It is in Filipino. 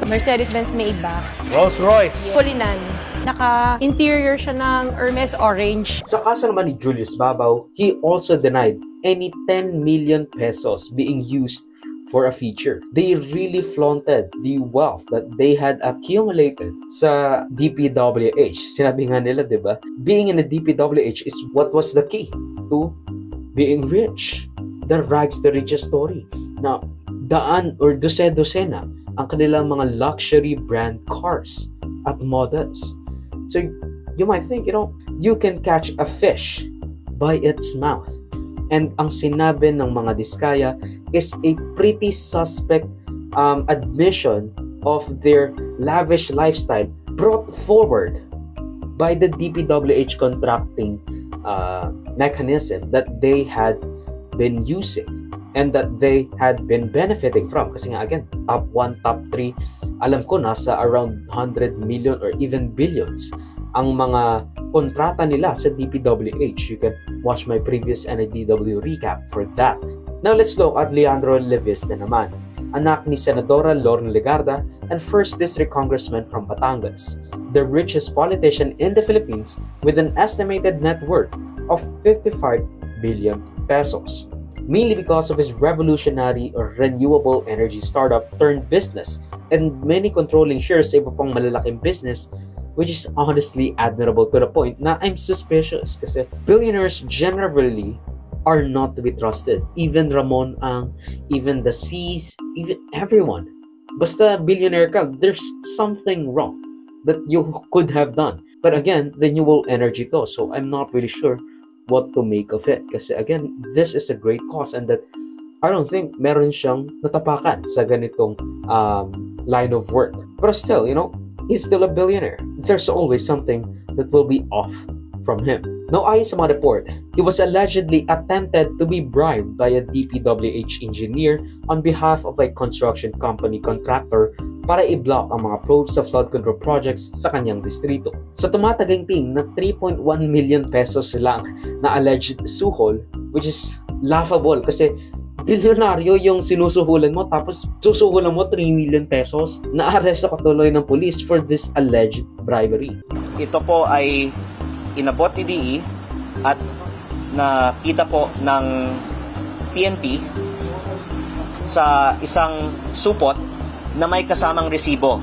Mercedes-Benz Maybach. Rolls-Royce. Kulinan. Naka-interior siya ng Hermes Orange. Sa kaso naman ni Julius Babaw, he also denied any 10 million pesos being used for a feature. They really flaunted the wealth that they had accumulated sa DPWH. Sinabi nga nila, di ba? Being in the DPWH is what was the key to being rich. The rags to riches story. Now, daan or dose-dosena ang kanilang mga luxury brand cars at models. So, you might think, you can catch a fish by its mouth. And ang sinabi ng mga Diskaya is a pretty suspect admission of their lavish lifestyle brought forward by the DPWH contracting mechanism that they had been using and that they had been benefiting from. Kasi nga, again, top 1, top 3, alam ko nasa around 100 million or even billions ang mga kontrata nila sa DPWH. You can watch my previous NIDW recap for that. Now let's look at Leandro Leviste naman, anak ni Senadora Lorna Legarda and 1st District Congressman from Batangas, the richest politician in the Philippines with an estimated net worth of 55 billion pesos. Mainly because of his revolutionary or renewable energy startup turned business and many controlling shares sa iba pang malalaking business, which is honestly admirable to the point na I'm suspicious kasi billionaires generally are not to be trusted. Even Ramon Ang, even the C's, even everyone. Basta billionaire ka, there's something wrong that you could have done. But again, renewable energy to, so I'm not really sure what to make of it. Kasi again, this is a great cause and that I don't think meron siyang natapakan sa ganitong line of work. But still, he's still a billionaire. There's always something that will be off from him. Now, ayon sa mga report, he was allegedly attempted to be bribed by a DPWH engineer on behalf of a construction company contractor para i-block ang mga probes sa flood control projects sa kanyang distrito. Sa tumataginting na 3.1 million pesos lang na alleged suhol, which is laughable kasi bilyonaryo yung sinusuhulan mo tapos susuhulan mo 3 million pesos. Naaresto katuloy ng police for this alleged bribery. Ito po ay inabot ni DE at nakita po ng PNP sa isang supot na may kasamang resibo